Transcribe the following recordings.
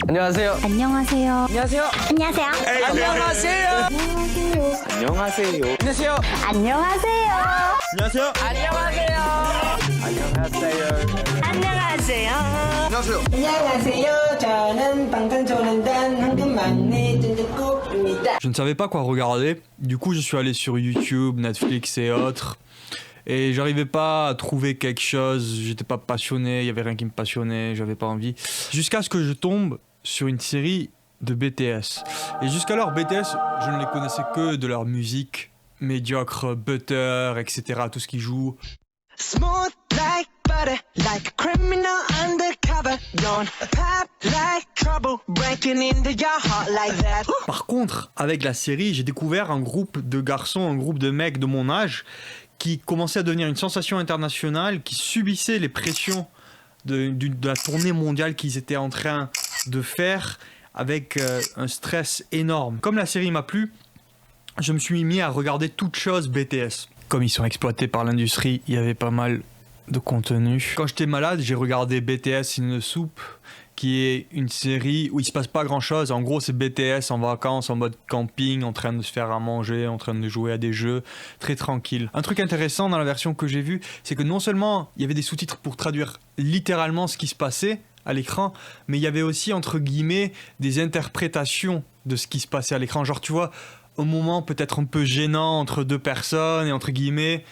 안녕하세요. 안녕하세요. 안녕하세요. 안녕하세요. 안녕하세요. 안녕하세요. 안녕하세요. 안녕하세요. 안녕하세요. 안녕하세요. 안녕하세요. 안녕하세요. 저는 방탄소년단 황금막내 쫀득국입니다. Je ne savais pas quoi regarder, du coup je suis allé sur YouTube, Netflix et autres, et j'arrivais pas à trouver quelque chose, j'étais pas passionné, il y avait rien qui me passionnait, j'avais pas envie, jusqu'à ce que je tombe sur une série de BTS. Et jusqu'alors BTS, je ne les connaissais que de leur musique médiocre, Butter, etc., tout ce qu'ils jouent. Smooth like butter, like a criminal undercover. Don't pop like trouble, breaking into your heart like that. Par contre, avec la série, j'ai découvert un groupe de garçons, un groupe de mecs de mon âge qui commençait à devenir une sensation internationale, qui subissait les pressions de la tournée mondiale qu'ils étaient en train de faire avec un stress énorme. Comme la série m'a plu, je me suis mis à regarder toutes choses BTS. Comme ils sont exploités par l'industrie, il y avait pas mal de contenu. Quand j'étais malade, j'ai regardé BTS in the Soup, qui est une série où il se passe pas grand chose. En gros, c'est BTS en vacances, en mode camping, en train de se faire à manger, en train de jouer à des jeux, très tranquille. Un truc intéressant dans la version que j'ai vue, c'est que non seulement il y avait des sous-titres pour traduire littéralement ce qui se passait à l'écran, mais il y avait aussi, entre guillemets, des interprétations de ce qui se passait à l'écran. Genre, tu vois, au moment peut-être un peu gênant entre deux personnes, et entre guillemets,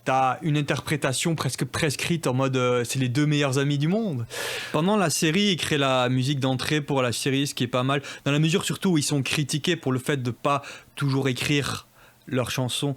t'as une interprétation presque prescrite en mode c'est les deux meilleurs amis du monde. Pendant la série, ils créent la musique d'entrée pour la série, ce qui est pas mal, dans la mesure surtout où ils sont critiqués pour le fait de pas toujours écrire leurs chansons.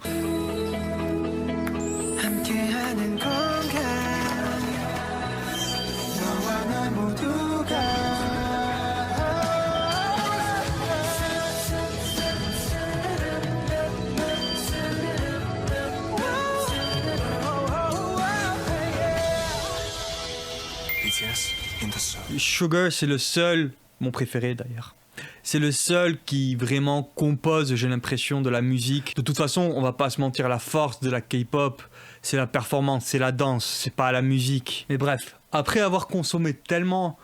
Sugar, c'est le seul, mon préféré d'ailleurs, c'est le seul qui vraiment compose, j'ai l'impression, de la musique. De toute façon, on va pas se mentir, la force de la K-pop, c'est la performance, c'est la danse, c'est pas la musique. Mais bref, après avoir consommé tellement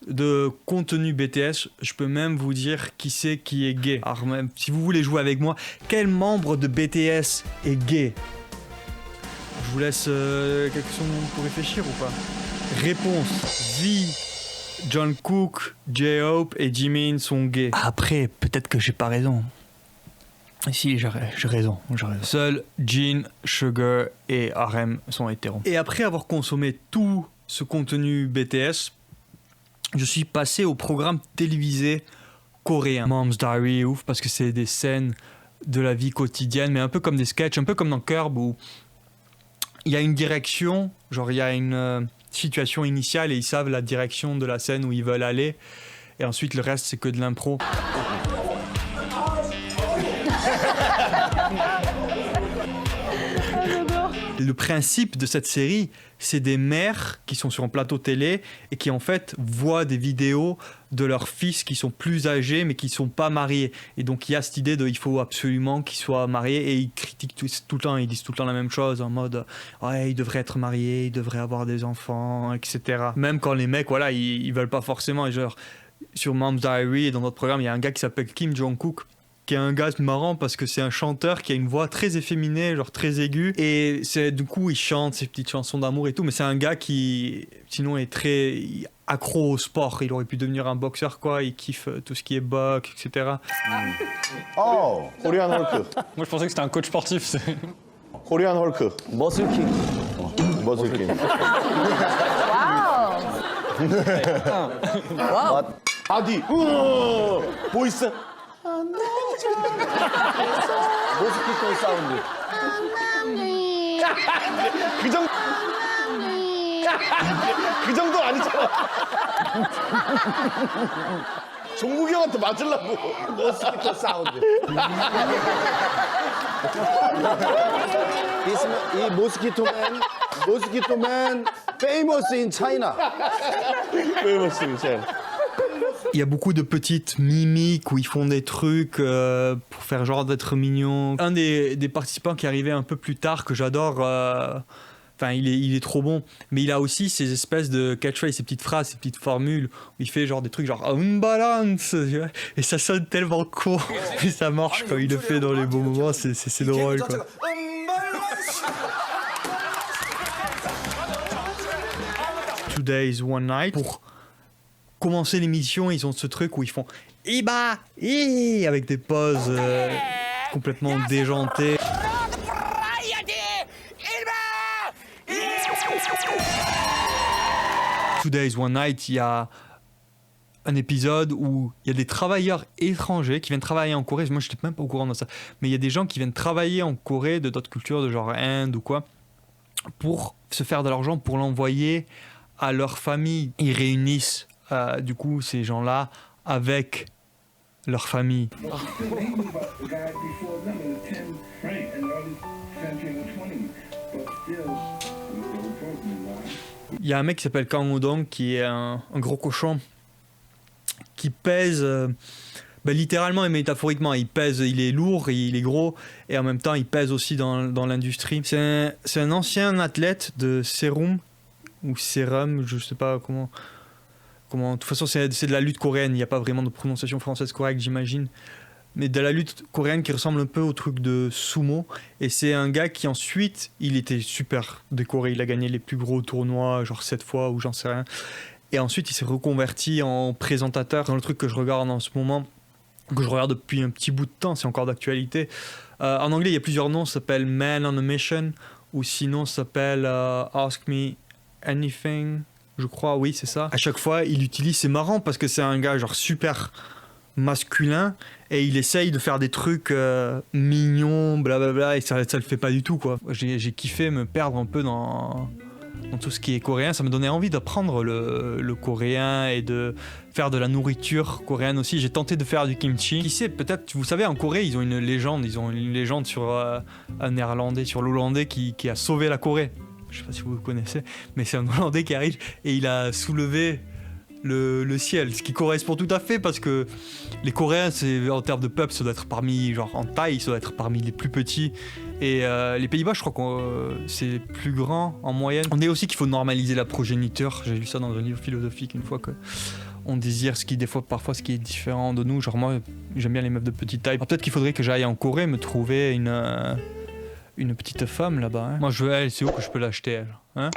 de contenu BTS, je peux même vous dire qui c'est qui est gay. Alors même, si vous voulez jouer avec moi, quel membre de BTS est gay? Je vous laisse quelques secondes pour réfléchir ou pas? Réponse: V, Jungkook, J-Hope et Jimin sont gays. Après, peut-être que j'ai pas raison. Si, j'ai raison. Seuls Jin, Sugar et RM sont hétéros. Et après avoir consommé tout ce contenu BTS, je suis passé au programme télévisé coréen. Mom's Diary, ouf, parce que c'est des scènes de la vie quotidienne, mais un peu comme des sketchs, un peu comme dans Curb, où il y a une direction, genre il y a une situation initiale et ils savent la direction de la scène où ils veulent aller, et ensuite le reste c'est que de l'impro. Le principe de cette série, c'est des mères qui sont sur un plateau télé et qui en fait voient des vidéos de leurs fils qui sont plus âgés mais qui sont pas mariés. Et donc il y a cette idée de il faut absolument qu'ils soient mariés, et ils critiquent tout le temps, ils disent tout le temps la même chose en mode ouais, ils devraient être mariés, ils devraient avoir des enfants, etc. Même quand les mecs, voilà, ils veulent pas forcément. Et genre sur Mom's Diary et dans notre programme, il y a un gars qui s'appelle Kim Jong-kook, qui est un gars marrant parce que c'est un chanteur qui a une voix très efféminée, genre très aiguë, et c'est du coup il chante ses petites chansons d'amour et tout, mais c'est un gars qui sinon est très accro au sport. Il aurait pu devenir un boxeur quoi, il kiffe tout ce qui est boxe, etc. Oh, Korean Hulk. Moi je pensais que c'était un coach sportif. Korean Hulk. Muscle King. Muscle King. 와우. 바디. 보이스. 모스키토 사운드. 그 정도 아니잖아. 종국이 형한테 맞으려고. 모스키토 사운드. 이 모스키토맨 famous in China. Famous in China. Il y a beaucoup de petites mimiques où ils font des trucs pour faire genre d'être mignons. Un des participants qui est arrivé un peu plus tard, que j'adore, Enfin, il est trop bon. Mais il a aussi ces espèces de catchphrases, ces petites phrases, ces petites formules où il fait genre des trucs genre un balance. Et ça sonne tellement con. Mais ça marche quand il le fait dans les bons moments. C'est drôle, quoi. Two Days, One Night. Pour commencer l'émission, ils ont ce truc où ils font Iba, avec des pauses complètement déjantées. Two Days, One Night, il y a un épisode où il y a des travailleurs étrangers qui viennent travailler en Corée. Moi, je n'étais même pas au courant de ça. Mais il y a des gens qui viennent travailler en Corée de d'autres cultures, de genre Inde ou quoi, pour se faire de l'argent, pour l'envoyer à leur famille. Ils réunissent du coup ces gens-là avec leur famille. Il y a un mec qui s'appelle Kang Ho-dong qui est un gros cochon qui pèse littéralement et métaphoriquement. Il pèse, il est lourd, il est gros et en même temps il pèse aussi dans l'industrie. C'est un ancien athlète de Serum ou Serum, je sais pas comment. De toute façon, c'est de la lutte coréenne. Il n'y a pas vraiment de prononciation française correcte, j'imagine. Mais de la lutte coréenne qui ressemble un peu au truc de sumo. Et c'est un gars qui ensuite, il était super décoré. Il a gagné les plus gros tournois, genre 7 fois ou j'en sais rien. Et ensuite, il s'est reconverti en présentateur dans le truc que je regarde en ce moment, que je regarde depuis un petit bout de temps, c'est encore d'actualité. En anglais, il y a plusieurs noms. Ça s'appelle Man on a Mission. Ou sinon, ça s'appelle Ask Me Anything. Je crois, oui, c'est ça. À chaque fois, il utilise, c'est marrant parce que c'est un gars genre super masculin et il essaye de faire des trucs mignons, blablabla, et ça le fait pas du tout, quoi. J'ai kiffé me perdre un peu dans tout ce qui est coréen. Ça me donnait envie d'apprendre le coréen et de faire de la nourriture coréenne aussi. J'ai tenté de faire du kimchi. Qui sait, peut-être, vous savez, en Corée, ils ont une légende sur un néerlandais, sur l'hollandais qui a sauvé la Corée. Je sais pas si vous le connaissez, mais c'est un Hollandais qui arrive et il a soulevé le ciel, ce qui correspond tout à fait parce que les Coréens, en termes de peuple, ça doit être parmi, genre en taille, ça doit être parmi les plus petits. Et les Pays-Bas, je crois que c'est plus grand en moyenne. On dit aussi qu'il faut normaliser la progéniture. J'ai lu ça dans un livre philosophique une fois que on désire parfois ce qui est différent de nous. Genre moi, j'aime bien les meufs de petite taille. Alors, peut-être qu'il faudrait que j'aille en Corée me trouver une petite femme là-bas. Hein. Moi, c'est où que je peux l'acheter, elle, hein?